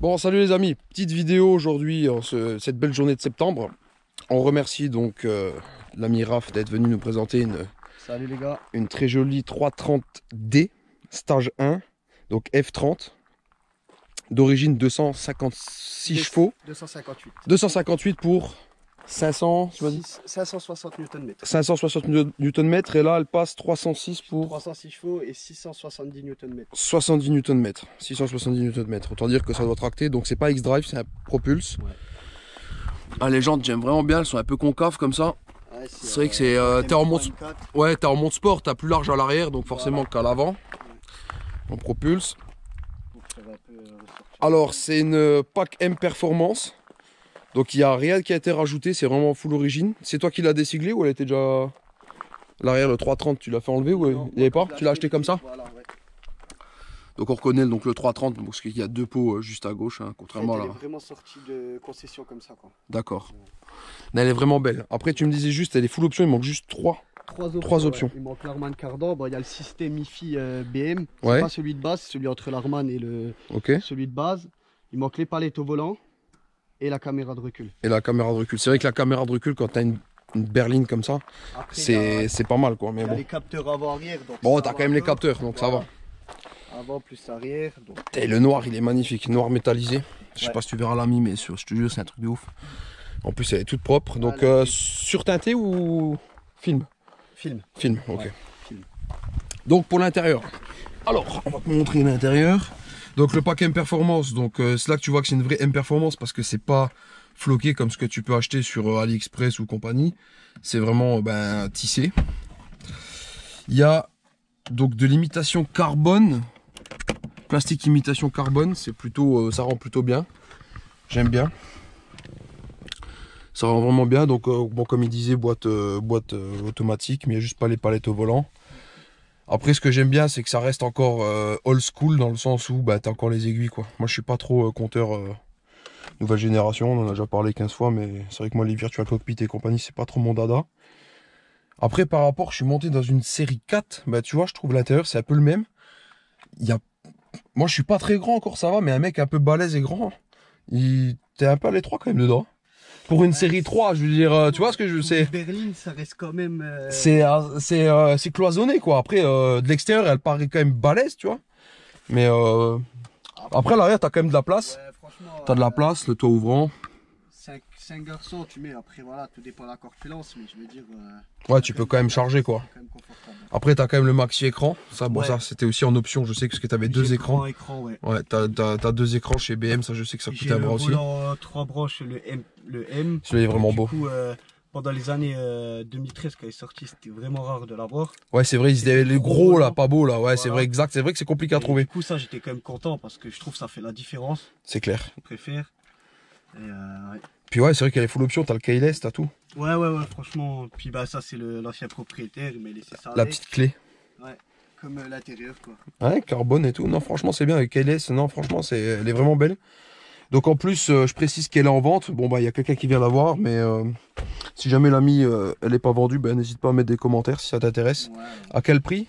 Bon, salut les amis, petite vidéo aujourd'hui, cette belle journée de septembre. On remercie donc l'ami Raph d'être venu nous présenter Salut les gars. Une très jolie 330D, stage 1, donc F30, d'origine 256 chevaux. 258. 258 pour 500, tu m'as dit 560 Nm. 560 Nm, et là elle passe 306 pour 306 chevaux et 670 Nm. 70 Nm. 670 Nm. Autant dire que ça doit tracter, donc c'est pas X-Drive, c'est un Propulse. Ouais. Ah, les jantes, j'aime vraiment bien, elles sont un peu concaves comme ça. Ouais, c'est vrai que c'est. T'es en mode. Ouais, t'es en mode sport, t'as plus large à l'arrière, donc forcément qu'à l'avant. On propulse. Alors, c'est une pack M Performance. Donc, il n'y a rien qui a été rajouté, c'est vraiment full origine. C'est toi qui l'as déciglé ou elle était déjà. L'arrière, le 330, tu l'as fait enlever ou il n'y avait pas? Tu l'as acheté comme ça? Voilà, ouais. Donc, on reconnaît donc, le 330 parce qu'il y a deux pots juste à gauche, hein, contrairement à là. Elle est vraiment sortie de concession comme ça, quoi. D'accord. Elle est vraiment belle. Après, tu me disais juste, elle est full option, il manque juste trois options. Ouais. Il manque l'Arman Cardan, bon, il y a le système IFI BM, c'est ouais. Pas celui de base, c'est celui entre l'Arman et celui de base. Il manque les palettes au volant et la caméra de recul. Et la caméra de recul. C'est vrai que la caméra de recul, quand tu as une berline comme ça, c'est pas mal quoi. Mais il y a bon. les capteurs avant-arrière. Bon, t'as quand même les capteurs, donc voilà. Ça va. Avant plus arrière. Donc... Et le noir, il est magnifique, noir métallisé. Je sais pas si tu verras l'ami, mais sur studio, c'est un truc de ouf. En plus, elle est toute propre. Donc, surteinté ou film? Film, ok. Ouais, film. Donc, pour l'intérieur. Alors, on va te montrer l'intérieur. Donc, le pack M Performance. Donc, c'est là que tu vois que c'est une vraie M Performance parce que c'est pas floqué comme ce que tu peux acheter sur AliExpress ou compagnie. C'est vraiment tissé. Il y a donc de l'imitation carbone. Plastique imitation carbone, c'est plutôt, ça rend plutôt bien. J'aime bien. Ça rend vraiment bien. Donc bon, comme il disait, boîte automatique, mais il n'y a juste pas les palettes au volant. Après, ce que j'aime bien, c'est que ça reste encore old school dans le sens où t'as encore les aiguilles quoi. Moi, je suis pas trop compteur nouvelle génération. On en a déjà parlé 15 fois, mais c'est vrai que moi, les Virtual Cockpit et compagnie, c'est pas trop mon dada. Après, par rapport, je suis monté dans une série 4. Tu vois, je trouve l'intérieur, c'est un peu le même. Moi, je suis pas très grand encore, ça va, mais un mec un peu balèze et grand, t'es un peu à l'étroit quand même dedans. Pour une série 3, je veux dire, tu vois ce que je sais. Berline, ça reste quand même. C'est cloisonné quoi. Après, de l'extérieur, elle paraît quand même balèze, tu vois. Mais après, à l'arrière, t'as quand même de la place. Ouais, t'as de la place, le toit ouvrant. 5 garçons, tu mets, après voilà, tout dépend de la corpulence, mais je veux dire. Ouais, tu peux quand même charger quoi. Après, t'as quand même le maxi écran. Ça, bon, ça, c'était aussi en option. Je sais que t'avais deux écrans. Ouais, t'as deux écrans chez BM. Ça, je sais que ça coûtait un bras aussi. 3 branches, le M. Celui-là est vraiment beau. Du coup, pendant les années 2013, quand il est sorti, c'était vraiment rare de l'avoir. Ouais, c'est vrai, ils étaient les gros là, pas beaux là. Ouais, voilà. C'est vrai, exact. C'est vrai que c'est compliqué à trouver. Du coup, ça, j'étais quand même content parce que je trouve que ça fait la différence. C'est clair. Je préfère. Et ouais. Puis ouais, c'est vrai qu'il y a les full options, t'as le keyless, t'as tout. Ouais, franchement. Puis ça, c'est l'ancien propriétaire, il m'a laissé ça. La petite clé. Ouais, comme l'intérieur quoi. Ouais, carbone et tout. Non, franchement, c'est bien avec keyless. Non, franchement, elle est vraiment belle. Donc en plus, je précise qu'elle est en vente. Bon, il y a quelqu'un qui vient la voir, mais si jamais l'ami, elle n'est pas vendue, n'hésite pas à mettre des commentaires si ça t'intéresse. Ouais. À quel prix?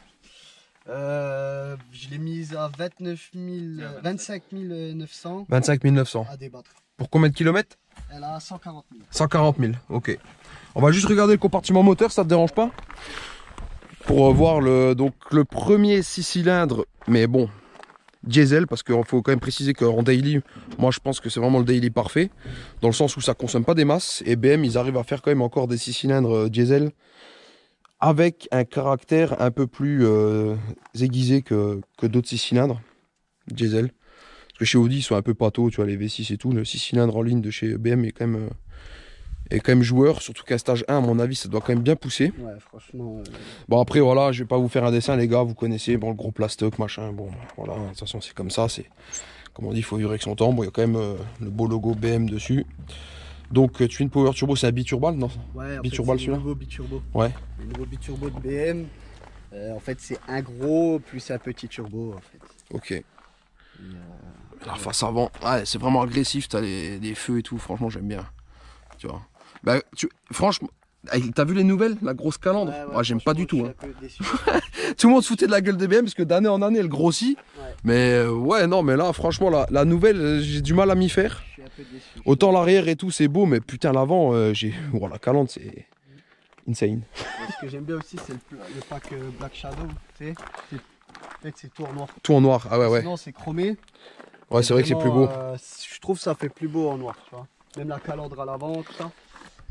Je l'ai mise à 25 900. 25 900. À débattre. Pour combien de kilomètres? Elle a 140 000. 140 000, ok. On va juste regarder le compartiment moteur, ça te dérange pas? Pour voir le premier 6 cylindres, mais bon, diesel, parce qu'il faut quand même préciser qu'en daily, moi je pense que c'est vraiment le daily parfait, dans le sens où ça consomme pas des masses, et BM ils arrivent à faire quand même encore des 6 cylindres diesel, avec un caractère un peu plus aiguisé que d'autres 6 cylindres diesel. Parce que chez Audi, ils sont un peu pâteaux, tu vois, les V6 et tout. Le 6 cylindres en ligne de chez BM est quand même joueur. Surtout qu'à stage 1, à mon avis, ça doit quand même bien pousser. Ouais, franchement. Bon, après, voilà, je vais pas vous faire un dessin, les gars. Vous connaissez, bon, le gros plastoc, machin. Bon, voilà, de toute façon, c'est comme ça. C'est, comme on dit, il faut vivre avec son temps. Bon, il y a quand même le beau logo BM dessus. Donc, Twin Power Turbo, c'est un biturbal, non? Ouais, biturbal celui-là. Le nouveau biturbo. Ouais. Le nouveau biturbo de BM. En fait, c'est un gros plus un petit turbo, en fait. Ok. La face avant, ouais, c'est vraiment agressif, t'as les feux et tout, franchement j'aime bien. Tu vois. Franchement, T'as vu les nouvelles? La grosse calandre? Ouais, j'aime pas du tout. Hein. Tout le monde se foutait de la gueule des BM parce que d'année en année elle grossit. Ouais. Mais ouais, non, mais là, franchement, la nouvelle, j'ai du mal à m'y faire. Je suis un peu déçu. Autant l'arrière et tout, c'est beau, mais putain, l'avant, la calandre, c'est insane. Ce que j'aime bien aussi, c'est le pack Black Shadow. Tu sais, en fait, c'est tout en noir. Tout en noir, ah ouais. Sinon, c'est chromé. Ouais, c'est vrai que c'est plus beau. Je trouve que ça fait plus beau en noir, tu vois. Même la calandre à l'avant, tout ça.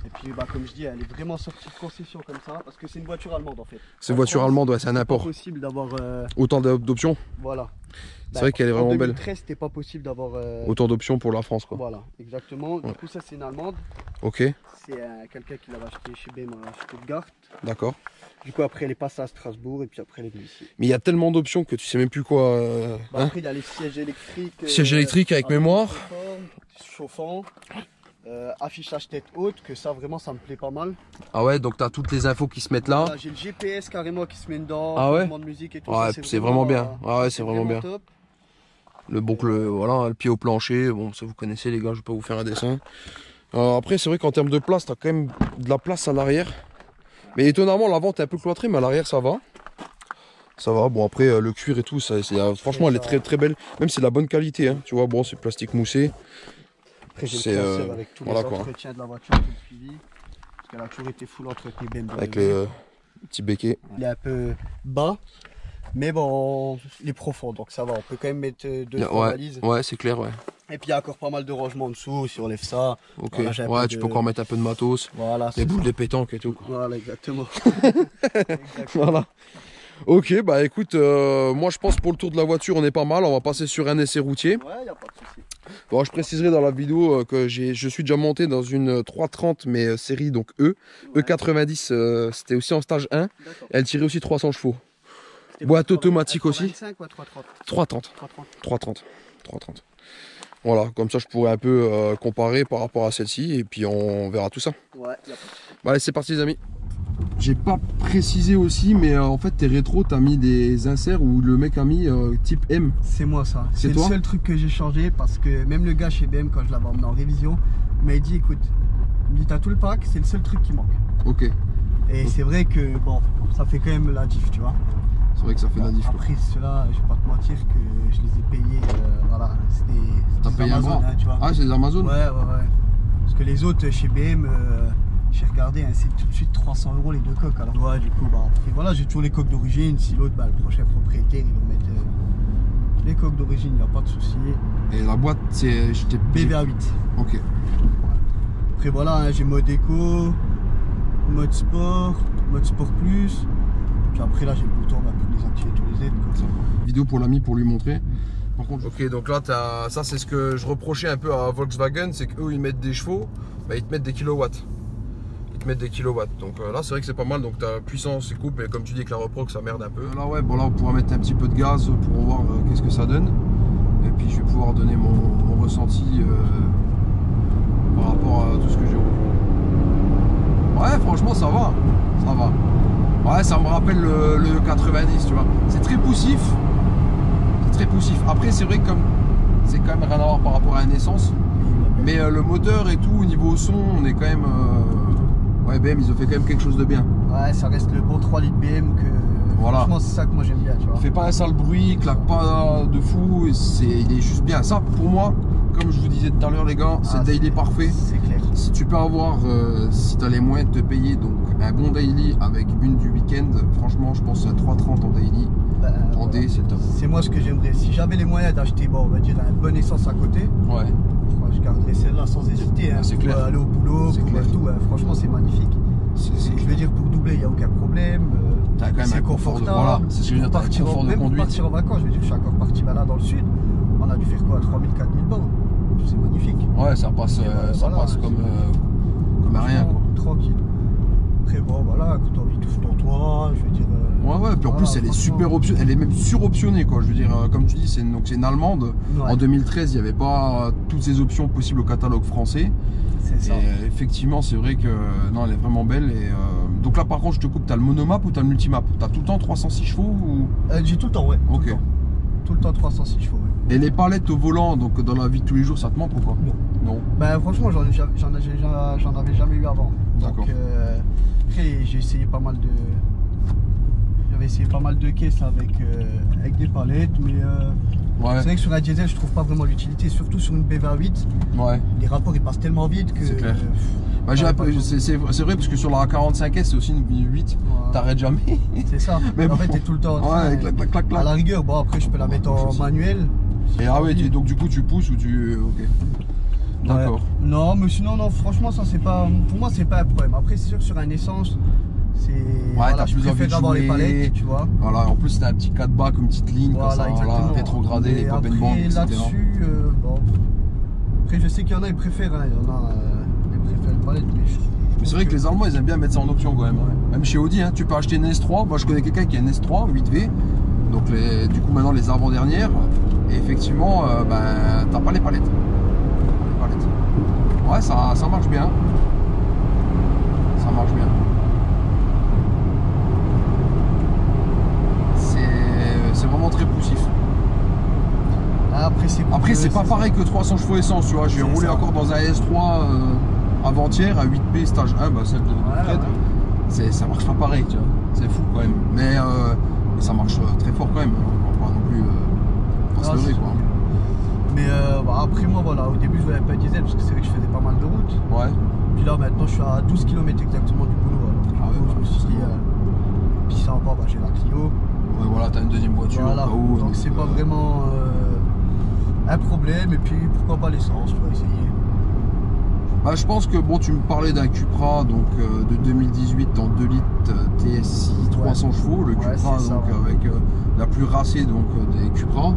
Et puis, comme je dis, elle est vraiment sortie de concession comme ça, parce que c'est une voiture allemande en fait. C'est une voiture allemande, ouais, c'est un import. C'est possible d'avoir autant d'options. Voilà. C'est vrai qu'elle est vraiment belle. En 2013, c'était pas possible d'avoir autant d'options pour la France, quoi. Voilà, exactement. Du coup, ça, c'est une allemande. Ok. C'est quelqu'un qui l'avait acheté chez BM à Stuttgart. D'accord. Du coup, après, elle est passée à Strasbourg et puis après, elle est venue ici. Mais il y a tellement d'options que tu sais même plus quoi. Après, il y a les sièges électriques. Sièges électriques avec mémoire. Chauffant. Affichage tête haute, que ça vraiment ça me plaît pas mal. Ah ouais, donc t'as toutes les infos qui se mettent là. J'ai le GPS carrément qui se met dedans, ah ouais, de musique et tout. Ouais, c'est vraiment bien. Ah ouais, c'est vraiment bien. Top. Voilà, le pied au plancher, bon ça vous connaissez les gars, je vais pas vous faire un dessin. Après c'est vrai qu'en termes de place, t'as quand même de la place à l'arrière. Mais étonnamment l'avant t'es un peu cloîtré, mais à l'arrière ça va. Ça va, bon après le cuir et tout, franchement elle est très très belle. Même c'est de la bonne qualité, hein. Tu vois, bon c'est plastique moussé. Après j'ai le classeur avec tous les entretiens de la voiture, tout le suivi. Parce qu'elle a toujours été full entretien BMW. Avec les petits béquets. Il est un peu bas, mais bon, il est profond, donc ça va. On peut quand même mettre 2-3 valises. Ouais, c'est clair, ouais. Et puis il y a encore pas mal de rangements en dessous, si on lève ça. Ok, voilà, ouais, tu peux encore mettre un peu de matos. Voilà, les boules de pétanque et tout. Voilà, exactement. Voilà. Ok, bah écoute, moi je pense pour le tour de la voiture on est pas mal, on va passer sur un essai routier. Ouais, y a pas de souci. Bon, je préciserai dans la vidéo que je suis déjà monté dans une 330 mais série donc E. Ouais. E90, c'était aussi en stage 1. Elle tirait aussi 300 chevaux. Boîte automatique aussi. 25 ou 330 330. Voilà, comme ça je pourrais un peu comparer par rapport à celle-ci et puis on verra tout ça. Ouais, y a pas de souci. Bon, allez, c'est parti les amis. J'ai pas précisé aussi, mais en fait tes rétros, t'as mis des inserts où le mec a mis type M. C'est moi ça. C'est le seul truc que j'ai changé parce que même le gars chez BM, quand je l'avais emmené en révision, m'a dit écoute, t'as tout le pack, c'est le seul truc qui manque. Ok. Et c'est vrai que bon, ça fait quand même la diff, tu vois. C'est vrai que ça fait la diff. Après ceux-là, je vais pas te mentir que je les ai payés, voilà. T'as payé Amazon, hein, tu vois. Ah, c'est des Amazon. Ouais. Parce que les autres chez BM. J'ai regardé, hein, c'est tout de suite 300 € les deux coques. Alors ouais, du coup, après, voilà, j'ai toujours les coques d'origine. Si l'autre, le prochain propriétaire, il va mettre les coques d'origine, il n'y a pas de souci. Et la boîte, c'est BVA8. Ok. Après voilà, hein, j'ai mode éco, mode sport plus. Puis après là, j'ai le bouton pour les activer tous les aides. Comme ça. Vidéo pour l'ami pour lui montrer. Par contre, ok, donc là, ça c'est ce que je reprochais un peu à Volkswagen, c'est qu'eux ils mettent des chevaux, bah, ils te mettent des kilowatts. Donc là c'est vrai que c'est pas mal, donc ta puissance c'est coupe, mais comme tu dis avec la reproc ça merde un peu. Là ouais, bon là on pourra mettre un petit peu de gaz pour voir qu'est-ce que ça donne. Et puis je vais pouvoir donner mon ressenti par rapport à tout ce que j'ai. Ouais, franchement ça va. Ouais, ça me rappelle le 90, tu vois. C'est très poussif. Après c'est vrai que c'est quand même rien à voir par rapport à une essence. Mais le moteur et tout, au niveau son, on est quand même... Ouais, BM, ils ont fait quand même quelque chose de bien. Ouais, ça reste le bon 3 litres BM que... Voilà. Franchement, c'est ça que moi j'aime bien, tu vois. Il fait pas un sale bruit, il claque pas de fou, il est juste bien. Ça, pour moi, comme je vous disais tout à l'heure, les gars, c'est daily parfait. C'est clair. Si tu peux avoir, si tu as les moyens de te payer donc un bon daily avec une du week-end, franchement, je pense à 330 en daily. En D, c'est top. C'est moi ce que j'aimerais. Si j'avais les moyens d'acheter, bon, on va dire, une bonne essence à côté, ouais. Je garderais celle-là sans hésiter. Hein, c'est clair. Aller au boulot, pour tout. Hein, franchement, c'est magnifique. Je veux dire, pour doubler, il n'y a aucun problème. C'est confortable. Voilà, c'est ce que je veux dire, confort de conduite. Pour partir en vacances, je veux dire, je suis encore parti là dans le sud. On a dû faire quoi, 3000, 4000 bornes. C'est magnifique. Ouais, ça passe, passe comme rien. Quoi. Tranquille. Après, bon, voilà, quand t'as envie de tout ton toit, je veux dire. Ouais, puis en plus, elle est super optionnée, elle est même suroptionnée, quoi. Je veux dire, comme tu dis, c'est une allemande. Ouais. En 2013, il n'y avait pas toutes ces options possibles au catalogue français. C'est ça. Et effectivement, c'est vrai que non, elle est vraiment belle. Et donc là, par contre, je te coupe, t'as le monomap ou t'as le multimap? T'as tout le temps 306 chevaux ou... J'ai tout le temps, ouais. Ok. Tout le temps 306 chevaux, ouais. Et les palettes au volant, donc dans la vie de tous les jours, ça te manque ou quoi? Non. Non. Bah franchement, j'en avais jamais eu avant. D'accord. Donc après, j'ai essayé pas mal de... J'avais essayé pas mal de caisses là, avec des palettes, mais Ouais. c'est vrai que sur la diesel, je trouve pas vraiment l'utilité, surtout sur une BV8. Ouais. Les rapports ils passent tellement vite que... C'est clair. Bah, c'est vrai parce que sur la 45S c'est aussi une 8, t'arrêtes jamais. C'est ça. Mais en bon. fait t'es tout le temps en train, Ouais, clac, clac, clac, clac. à la rigueur, bon après je peux la mettre en manuel. Et ah ouais, donc du coup tu pousses ou tu... Ok. D'accord. Ouais. Non mais sinon non, franchement ça c'est pas... Pour moi c'est pas un problème. Après c'est sûr que sur un essence, c'est... Ouais, voilà, t'as je plus envie préfère de d'avoir les jouer. palettes, tu vois. Voilà, en plus t'as un petit 4 bacs, une petite ligne, Voilà, comme ça, exactement. voilà, rétrogradé, Et les pop and après, band, etc. là-dessus, bon... Après je sais qu'il y en a ils préfèrent, hein. Il y en a ils préfèrent les palettes, mais Mais c'est vrai que les Allemands ils aiment bien mettre ça en option quand même. Ouais. Même chez Audi, hein, tu peux acheter une S3. Moi je connais quelqu'un qui a une S3 8V. Donc du coup maintenant les avant-dernières. Et effectivement, ben, t'as pas les palettes. Ouais, ça marche bien. Ça marche bien. C'est vraiment très poussif. Après c'est pas pareil que 300 chevaux essence, tu vois. J'ai roulé encore dans un S3 avant-hier à 8P stage 1, bah celle de Fred. Ouais. Ça marche pas pareil, tu vois. C'est fou quand même. Mais ça marche très fort quand même. On va pas non plus pas se leurrer, quoi. Mais bah, après moi voilà, au début je voulais pas diesel parce que c'est vrai que je faisais pas mal de route. Ouais. Puis là maintenant je suis à 12 km exactement du boulot. Alors, je me suis dit, puis ça encore, bah, j'ai la Clio. Ouais voilà, t'as une deuxième voiture voilà. au cas où. Donc c'est pas vraiment un problème. Et puis pourquoi pas l'essence, je vais essayer. Bah, je pense que bon, tu me parlais d'un Cupra donc de 2018 en 2 litres TSI 300 chevaux, le Cupra donc ça, avec la plus racée donc des Cupra,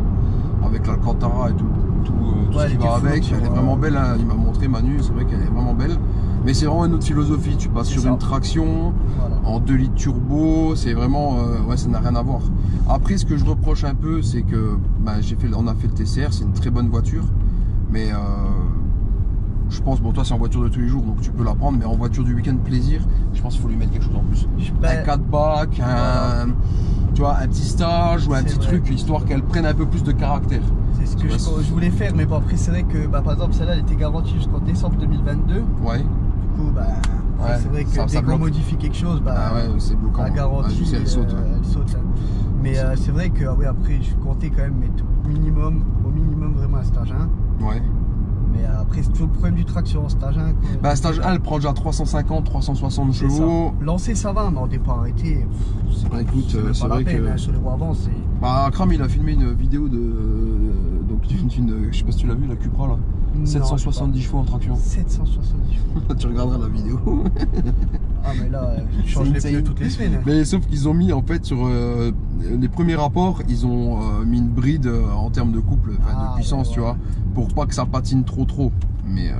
avec l'Alcantara et tout ce qui va avec. Elle est vraiment belle, hein. Il m'a montré Manu, c'est vrai qu'elle est vraiment belle. Mais c'est vraiment une autre philosophie. Tu passes sur une traction en 2 litres turbo, c'est vraiment ouais, ça n'a rien à voir. Après, ce que je reproche un peu, c'est que bah, on a fait le TCR, c'est une très bonne voiture, mais je pense, bon toi c'est en voiture de tous les jours donc tu peux la prendre, mais en voiture du week-end plaisir, je pense qu'il faut lui mettre quelque chose en plus. Un 4 bacs, tu vois, un petit stage ou un petit truc, histoire qu'elle prenne un peu plus de caractère. C'est ce que je voulais faire, mais bon après c'est vrai que bah, par exemple celle-là elle était garantie jusqu'en décembre 2022. Ouais. Du coup bah c'est vrai que dès qu'on modifie quelque chose, bah c'est bloquant. La garantie elle saute. Elle saute hein. Mais c'est vrai que oui, après je comptais quand même mettre au minimum vraiment un stage 1. Ouais. Mais après c'est toujours le problème du traction en stage 1. Bah stage 1 elle prend déjà 350, 360 chevaux. Lancer ça va, mais en départ arrêté. Bah écoute, c'est vrai peine, que hein, sur les roues avant c'est. Bah Kram il a filmé une vidéo de donc je sais pas si tu l'as vu la Cupra là. Non, 770 chevaux en traction. 770 chevaux. Tu regarderas la vidéo. Ah mais là, je change les pneus toutes les semaines. Mais sauf qu'ils ont mis en fait sur les premiers rapports, ils ont mis une bride en termes de couple, de puissance, tu vois, pour pas que ça patine trop. Mais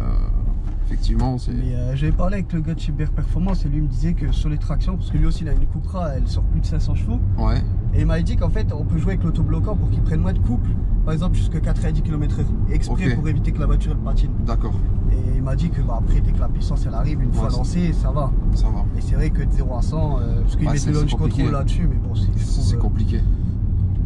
effectivement, c'est. Mais j'avais parlé avec le gars de chez BR Performance et lui me disait que sur les tractions, parce que lui aussi il a une Cupra, elle sort plus de 500 chevaux. Ouais. Et il m'a dit qu'en fait on peut jouer avec l'autobloquant pour qu'il prenne moins de couple, par exemple jusqu'à 90 km/h, exprès pour éviter que la voiture elle patine. D'accord. Et il m'a dit que bah, après dès que la puissance elle arrive, une fois lancée, ça va. Ça va. Et c'est vrai que de 0 à 100, parce qu'il met le launch control là-dessus, mais bon c'est compliqué.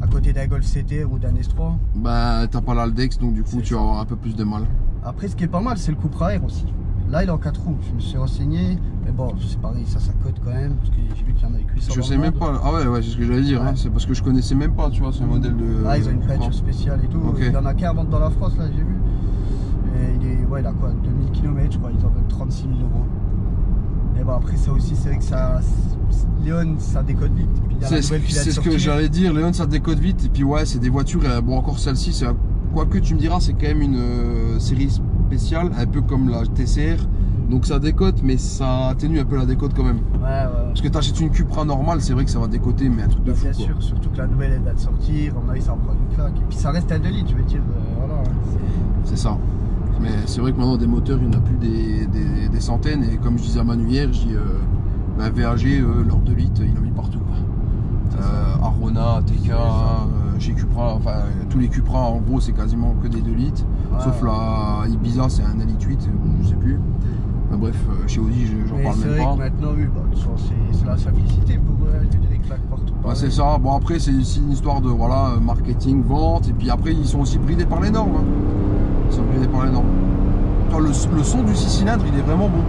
À côté d'un Golf CTR ou d'un S3. Bah t'as pas l'Aldex donc du coup tu vas avoir un peu plus de mal. Après ce qui est pas mal c'est le Cupra Air aussi. Là il est en 4 roues, je me suis renseigné, mais bon c'est pareil, ça cote quand même, parce que j'ai vu qu'il y en a avec 800. Je sais même pas, ah ouais c'est ce que j'allais dire, hein. C'est parce que je connaissais même pas, tu vois, ce modèle de... Ah ils ont une peinture spéciale et tout, il y en a qu'un à vendre dans la France là j'ai vu. Et il a quoi, 2000 km je crois, ils en veulent 36 000 euros. Et bon après ça aussi c'est vrai que ça, Léon ça décode vite. C'est ce que j'allais dire, Léon ça décode vite, et puis ouais c'est des voitures, bon encore celle-ci, quoique tu me diras c'est quand même une série spéciale, un peu comme la TCR. Donc ça décote, mais ça atténue un peu la décote quand même. Ouais. Parce que tu achètes une Cupra normale, c'est vrai que ça va décoter, mais un truc de fou. Bien sûr, surtout que la nouvelle elle va de sortir, en avis ça en prend une claque. Et puis ça reste un 2 litres, je veux dire, voilà. C'est ça. Mais c'est vrai que maintenant des moteurs, il n'y en a plus des centaines. Et comme je disais à Manu hier, je dis VAG, leur 2 litres, ils l'ont mis partout. Arona, TK, chez Cupra, enfin tous les Cupra en gros c'est quasiment que des 2 litres. Sauf la Ibiza c'est un 1,8 litre, je sais plus. Bref, chez Audi, j'en parle même pas. Maintenant, oui, bah, c'est la simplicité pour eux, les claques partout. Ouais, c'est ça. Bon, après, c'est une histoire de voilà, marketing, vente. Et puis après, ils sont aussi bridés par les normes. Hein. Ils sont bridés par les normes. Le son du 6 cylindres, il est vraiment bon.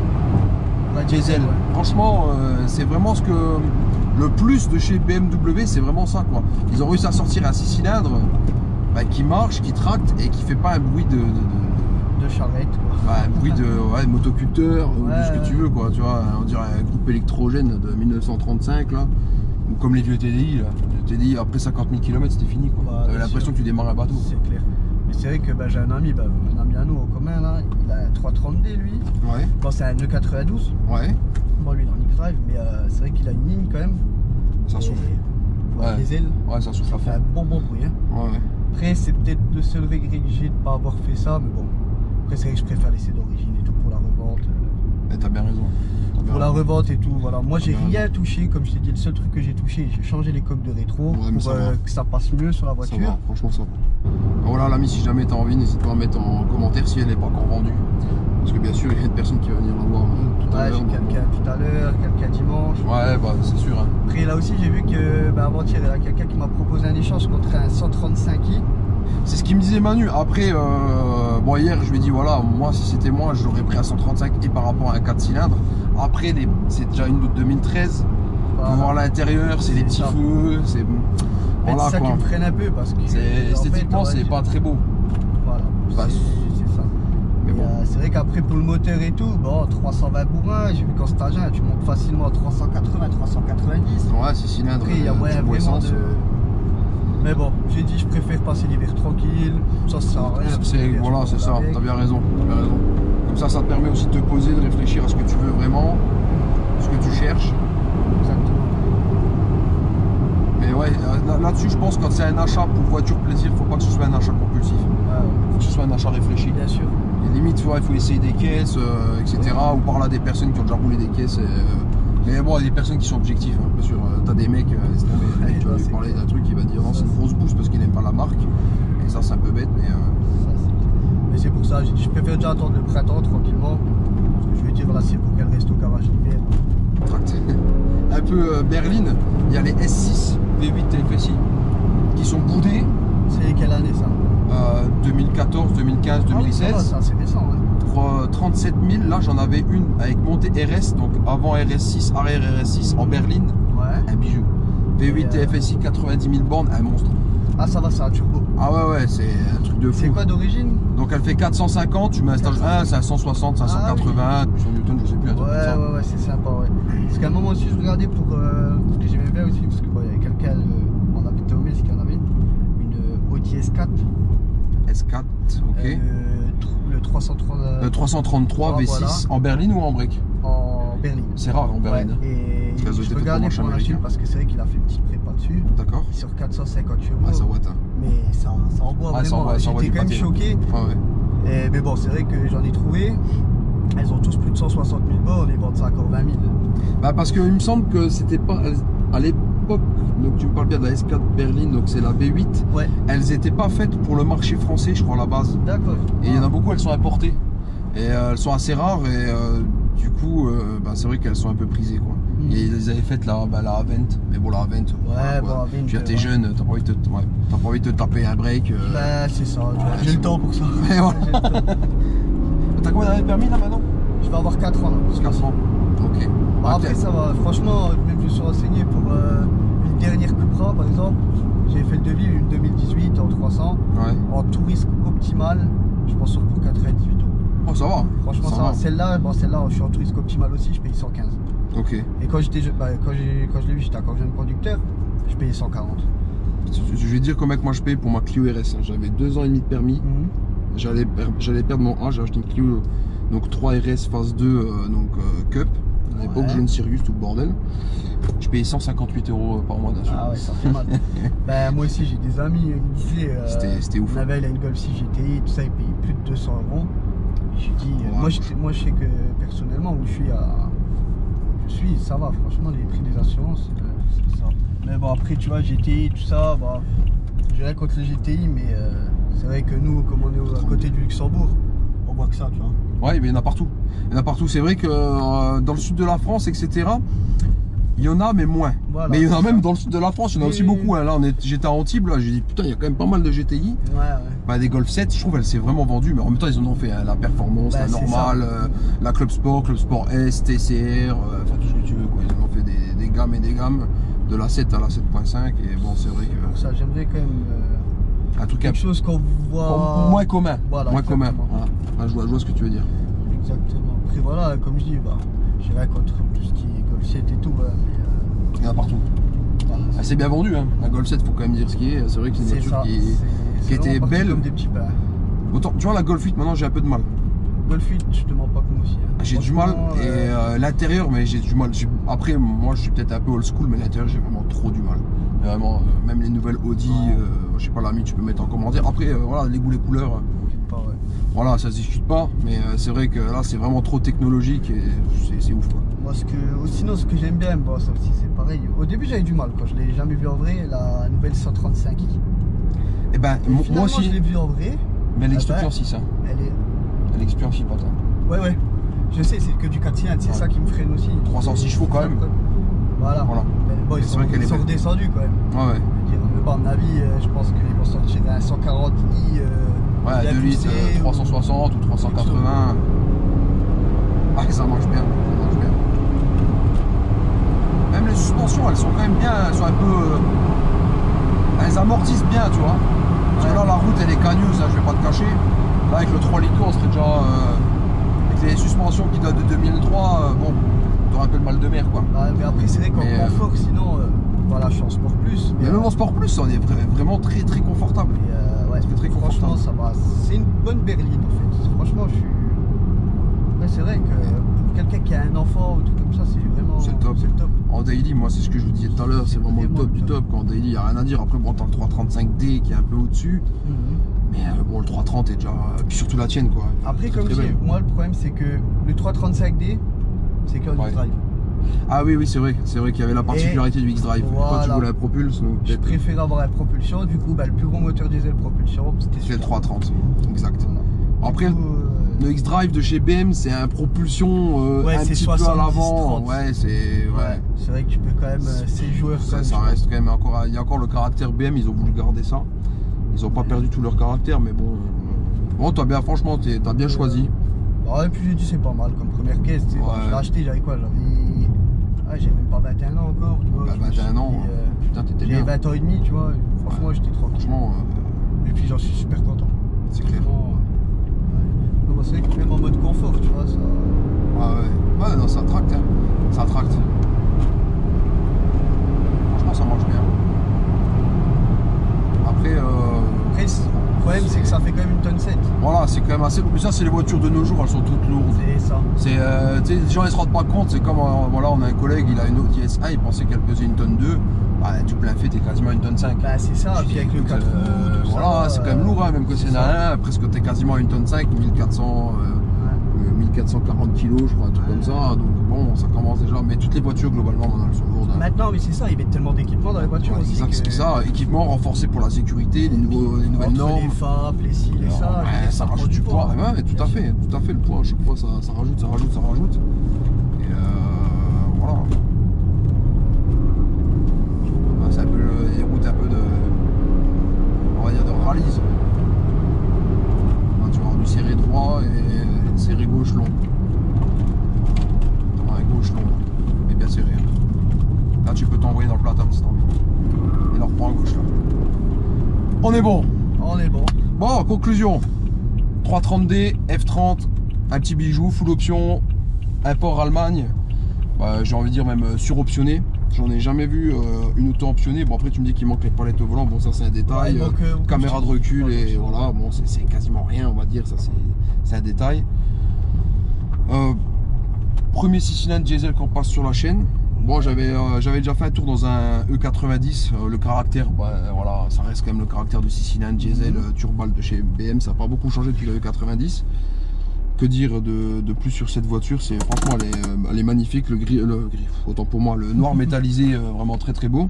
La Diesel. ouais. Franchement, c'est vraiment ce que le plus de chez BMW, c'est vraiment ça quoi. Ils ont réussi à sortir un 6 cylindres bah, qui marche, qui tracte et qui fait pas un bruit de charrette. bah, un bruit de motoculteur ou de ce que tu veux quoi. Tu vois, on dirait un groupe électrogène de 1935 là, ou comme les vieux TDI là. Les TDI après 50 000 km c'était fini quoi. Bah, T'avais l'impression que tu démarres un bateau. C'est clair. Mais c'est vrai que bah, j'ai un ami à nous en commun là, il a un 330D lui. Ouais. Bon c'est un E92. Ouais. Bon lui il est en X-Drive mais c'est vrai qu'il a une ligne quand même. Ça souffle. Pour les ailes. Ouais, ça souffle Ça à fait fond. un bon bruit. Hein. Ouais. Après c'est peut-être le seul regret que j'ai de pas avoir fait ça, mais bon. Après c'est vrai que je préfère laisser d'origine et tout pour la revente. Et t'as bien raison. Pour la revente et tout, voilà. Moi j'ai rien touché, comme je t'ai dit, le seul truc que j'ai touché, j'ai changé les coques de rétro pour que ça passe mieux sur la voiture. Ça va, franchement ça va. Voilà l'ami, si jamais t'as envie, n'hésite pas à mettre en commentaire si elle n'est pas encore vendue. Parce que bien sûr, il y a une personne qui va venir la voir tout à l'heure. J'ai quelqu'un tout à l'heure, quelqu'un dimanche. Ouais, bah c'est sûr. Hein. Après là aussi j'ai vu que avant-hier, il y a quelqu'un qui m'a proposé un échange contre un 135i. C'est ce qu'il me disait Manu. Après, bon hier je lui ai dit voilà, moi si c'était moi, je l'aurais pris à 135 et par rapport à un 4 cylindres. Après, c'est déjà une de 2013. Voilà. Pour voir l'intérieur, c'est les petits feux, c'est voilà, ça qui me freine un peu parce que esthétiquement c'est pas très beau. Voilà, c'est ça. Mais bon. C'est vrai qu'après pour le moteur et tout, bon 320 bourrins, j'ai vu qu'en stage 1 tu montes facilement à 380, 390. Ouais, 6 cylindres. Après il y a vraiment de... Mais bon, j'ai dit je préfère passer l'hiver tranquille, ça sert à rien. Voilà, c'est ça, t'as bien raison, Comme ça te permet aussi de te poser, de réfléchir à ce que tu veux vraiment, ce que tu cherches. Exactement. Mais ouais, là-dessus je pense que quand c'est un achat pour voiture plaisir, faut pas que ce soit un achat compulsif. Faut que ce soit un achat réfléchi. Bien sûr. Et limite, il faut essayer des caisses, etc. Ou parler à des personnes qui ont déjà roulé des caisses. Mais bon, il y a des personnes qui sont objectives. Hein. Bien sûr, t'as des mecs, tu vas lui parler d'un truc, il va dire non, c'est une grosse bouse parce qu'il n'aime pas la marque. Et ça, c'est un peu bête, mais. Mais c'est pour ça, je préfère déjà attendre le printemps tranquillement. Parce que je veux dire, là, c'est pour qu'elle reste au garage l'hiver. Un peu berline, il y a les S6 V8 TFSI qui sont boudés. C'est quelle année ça 2014, 2015, 2016. Ah oui, ça c'est récent. Ouais. 37 000, là j'en avais une avec montée RS, donc avant RS6, arrière RS6 en berline. Ouais. Un bijou. V8 TFSI 90 000 bornes, un monstre. Ah ça va, c'est un turbo. Ah ouais, c'est un truc de fou. C'est quoi d'origine? Donc elle fait 450, tu mets un stage 1, c'est à 160, 580, sur Newton, je sais plus. Ouais, c'est sympa, ouais. Parce qu'à un moment aussi, je regardais pour. Ce que j'aimais bien aussi, parce que il y avait quelqu'un, on habitait au Metz, qui en avait une Audi S4. S4, ok. Le 330. Le 333 V6 voilà. En berline ou en break? En berline. C'est rare en berline. Ouais, et je regardais pour l'acheter parce que c'est vrai qu'il a fait une petite prépa dessus. D'accord. Sur 450 chevaux. Ah, ça boite. Hein. Mais ça envoie vraiment. J'étais quand même choqué. Ah, ouais. Mais bon, c'est vrai que j'en ai trouvé. Elles ont tous plus de 160 000 bornes, ils vendent ça encore 20 000. Bah parce qu'il me semble que c'était pas à l'époque, donc tu me parles bien de la S4 berline, donc c'est la B8. Ouais. Elles n'étaient pas faites pour le marché français, je crois à la base. D'accord. Et il y en a beaucoup, elles sont importées. Et elles sont assez rares et du coup, bah, c'est vrai qu'elles sont un peu prisées quoi. Et ils avaient fait la Avent, mais bon la Avent. Ouais, bon, Avent. Tu t'es jeune, t'as pas envie de te taper un break. Bah c'est ça, j'ai le temps pour ça. T'as combien d'années de permis là maintenant? Je vais avoir 4 ans là. 4 ans. Ok. Bah, après ça va, franchement, même je me suis renseigné pour une dernière Cupra par exemple. J'ai fait le devis, une 2018 en 300. Ouais. En tourisme optimal, je pense sur pour 98 €. Oh ça va. Franchement ça va. Celle-là, je suis en tourisme optimal aussi, je paye 115. Ok. Et quand je l'ai vu, j'étais encore jeune conducteur, je payais 140. Je vais dire combien que moi je paye pour ma Clio RS. J'avais 2 ans et demi de permis. J'allais perdre mon A, j'ai acheté une Clio donc 3 RS phase 2 Cup. À l'époque j'ai une Sirius tout le bordel. Je payais 158 € par mois d'assurance. Ah ouais, ça fait mal. Bah, moi aussi j'ai des amis qui me disaient c'était ouf. On avait la Golf 6 GTI, tout ça, ils payaient plus de 200 €. J'ai dit, moi je sais que personnellement où je suis, ça va, franchement les prix des assurances, c'est ça. Mais bon après tu vois GTI, tout ça, bah, j'ai rien contre le GTI, mais c'est vrai que nous, comme on est à côté du Luxembourg, on voit que ça, tu vois. Ouais, mais il y en a partout. Il y en a partout. C'est vrai que dans le sud de la France, etc., Il y en a, mais moins. Voilà, mais il y en a c'est même ça. dans le sud de la France, il y en a Oui, aussi beaucoup. Hein. Là, j'étais à Antibes, là, j'ai dit putain, il y a quand même pas mal de GTI. Ouais, ouais. Bah, des Golf 7, je trouve, elle s'est vraiment vendue, mais en même temps, ils en ont fait hein, la performance, Bah, la c'est normale, la Club Sport S, TCR, enfin tout ce que tu veux. Quoi. Ils en ont fait des gammes et des gammes, de la 7 à la 7.5. Et bon, c'est vrai que. Pour ça, j'aimerais quand même Un truc quelque chose qu'on voit. moins commun. Voilà, moins commun. exactement. Voilà. Là, je vois ce que tu veux dire. Exactement. Après, voilà, comme je dis, bah, j'ai rien contre tout ce qui est Golf 7 et tout. Voilà, mais, Il y en a partout. voilà, Elle s'est bien vendue, hein. La Golf 7, faut quand même dire ce qui est. C'est vrai que c'est une voiture ça, qui était vraiment parti belle. comme des petits pains. Autant, tu vois, la Golf 8, maintenant, j'ai un peu de mal. Golf 8, je te mens pas que moi aussi. Hein. J'ai du mal. Et l'intérieur, mais j'ai du mal. Après, moi, je suis peut-être un peu old school, mais l'intérieur, j'ai vraiment trop du mal. Vraiment, même les nouvelles Audi, je sais pas, l'ami, tu peux mettre en commentaire. Après, voilà, les goûts, les couleurs. Voilà, ça se discute pas, mais c'est vrai que là c'est vraiment trop technologique et c'est ouf quoi. Moi sinon ce que j'aime bien, bon, ça aussi c'est pareil. Au début j'avais du mal quand je l'ai jamais vu en vrai, la nouvelle 135i. Et ben moi aussi. Je l'ai vu en vrai. Mais elle explique aussi ça. Elle explique aussi pas toi. Ouais. Je sais, c'est que du 4 cylindres, c'est ça qui me freine aussi. 306 chevaux quand même. Voilà. Mais bon, ils sont redescendus quand même. Ouais. Mais bon, à mon avis, je pense qu'ils vont sortir un 140i. Ouais, 2 litres, 360 ou 380. Ah, ça marche bien. Même les suspensions, elles sont quand même bien. Elles sont un peu. Elles amortissent bien, tu vois. Parce que là, la route, elle est cagneuse, hein, je vais pas te cacher. Là, avec le 3 litres, on serait déjà. Avec les suspensions qui datent de 2003, bon, t'auras un peu le mal de mer, quoi. Mais après, c'est vrai qu'en confort, sinon, voilà, je suis en Sport Plus. Mais même en Sport Plus, on est vraiment très très confortable. Très franchement, ça va. C'est une bonne berline en fait. Franchement, je suis. Ouais, c'est vrai que pour quelqu'un qui a un enfant ou tout comme ça, c'est vraiment. C'est le top. En daily, moi, c'est ce que je vous disais tout à l'heure, c'est vraiment le top du top. En daily, il n'y a rien à dire. Après, bon, t'as le 335D qui est un peu au-dessus. Mais bon, le 330 est déjà. Puis surtout la tienne, quoi. Après, comme je dis, moi, le problème, c'est que le 335D, c'est qu'un X-Drive. Ah oui, c'est vrai qu'il y avait la particularité du X-Drive. Voilà. Quand tu voulais la propulse, je préfère avoir la propulsion. Du coup, le plus gros moteur diesel propulsion, c'était le 330. Exact. Après, le X-Drive de chez BM, c'est un propulsion un petit peu à l'avant. Ouais, c'est vrai que tu peux quand même. Ces joueurs, ça reste quand même encore. Il y a encore le caractère BM. Ils ont voulu garder ça. Ils n'ont pas perdu tout leur caractère, mais bon. Bon, franchement, t'as bien choisi. Et puis j'ai dit c'est pas mal comme première caisse. Je l'ai acheté, j'avais quoi? J'ai même pas 21 ans encore. Tu vois, 21 ans, putain, t'étais bien. J'ai 20 ans et demi, tu vois. Franchement, j'étais tranquille. Franchement, et puis j'en suis super content. C'est clair. C'est vrai que même en mode confort, tu vois, ça. Ouais, non, ça tracte, hein. Ça tracte. Franchement, ça marche bien. Après, le problème, c'est que ça fait quand même une tonne 7. Voilà, c'est quand même assez. Mais ça, c'est les voitures de nos jours, elles sont toutes lourdes. C'est ça. Les gens, ils se rendent pas compte. C'est comme, voilà, on a un collègue, il a une Audi SA, il pensait qu'elle pesait une tonne 2. Bah, tu plein fait, t'es quasiment une tonne 5. Bah, c'est ça, puis avec le 4 roues, voilà, c'est quand même lourd, hein, même que c'est un, presque t'es quasiment une tonne 5, 1440 kg, je crois, un truc comme ça. Donc bon, ça commence déjà. Mais toutes les voitures, globalement, maintenant, elles sont lourdes. Hein. Maintenant, mais c'est ça, ils mettent tellement d'équipements dans les voitures aussi. C'est ça, équipement renforcé pour la sécurité, les nouvelles normes. Les FAP, les ci, les ça. Ça rajoute du poids. Ouais, tout à fait, le poids. À chaque fois, ça rajoute. Et voilà. C'est un peu les routes un peu de. On va dire de rallye. Là, tu vas avoir du serré droit et serré gauche long. Ouais, gauche long. Mais bien serré. Là, tu peux t'envoyer dans le platane si t'as envie. Et là, reprends à gauche là. On est bon. Bon, conclusion. 330D, F30, un petit bijou, full option, import Allemagne. J'ai envie de dire même suroptionné. J'en ai jamais vu une auto optionnée. Bon, après, tu me dis qu'il manque les palettes au volant. Bon, ça, c'est un détail. Caméra de recul et voilà. Bon, c'est quasiment rien, on va dire. Ça, c'est un détail. Premier 6 cylindres diesel qu'on passe sur la chaîne. Bon, j'avais déjà fait un tour dans un E90. Le caractère, voilà, ça reste quand même le caractère de 6 cylindres diesel turbal de chez BM. Ça n'a pas beaucoup changé depuis le E90. Que dire de plus sur cette voiture? C'est franchement, elle est magnifique. Le gris, autant pour moi, le noir métallisé, vraiment très très beau.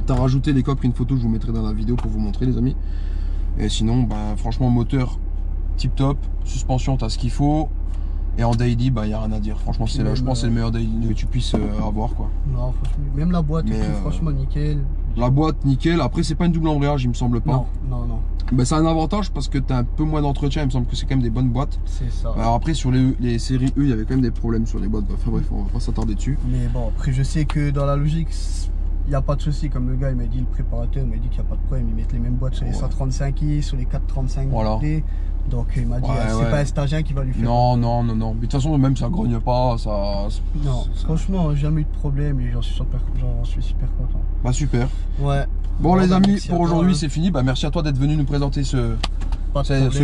T'as rajouté les coques, une photo, je vous mettrai dans la vidéo pour vous montrer, les amis. Et sinon, franchement, moteur tip top, suspension, t'as ce qu'il faut. Et en daily, bah, il n'y a rien à dire. Franchement, c'est je pense que c'est le meilleur daily que tu puisses avoir, quoi. Non, franchement, même la boîte, Mais, franchement, nickel. La boîte, nickel. Après, c'est pas une double embrayage, il me semble pas. Non, non, non. Bah, c'est un avantage parce que tu as un peu moins d'entretien. Il me semble que c'est quand même des bonnes boîtes. C'est ça. Alors après, sur les séries E, il y avait quand même des problèmes sur les boîtes. Enfin bref, on va pas s'attarder dessus. Mais bon, après, je sais que dans la logique, il n'y a pas de souci. Comme le gars, il m'a dit, le préparateur m'a dit qu'il n'y a pas de problème. Ils mettent les mêmes boîtes sur les 135i, sur les 435 voilà. D. Donc il m'a dit, c'est pas un stagiaire qui va lui faire. Non, non, non, non. Mais de toute façon, même ça grogne pas. Non, franchement, jamais eu de problème et j'en suis super content. Bah super. Ouais. Bon, les amis, pour aujourd'hui, c'est fini. Bah merci à toi d'être venu nous présenter ce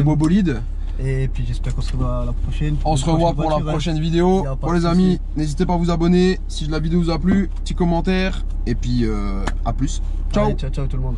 beau bolide. Et puis j'espère qu'on se revoit la prochaine. On se revoit pour la prochaine vidéo. Bon les amis, n'hésitez pas à vous abonner. Si la vidéo vous a plu, petit commentaire. Et puis à plus. Ciao. Allez, ciao, ciao tout le monde.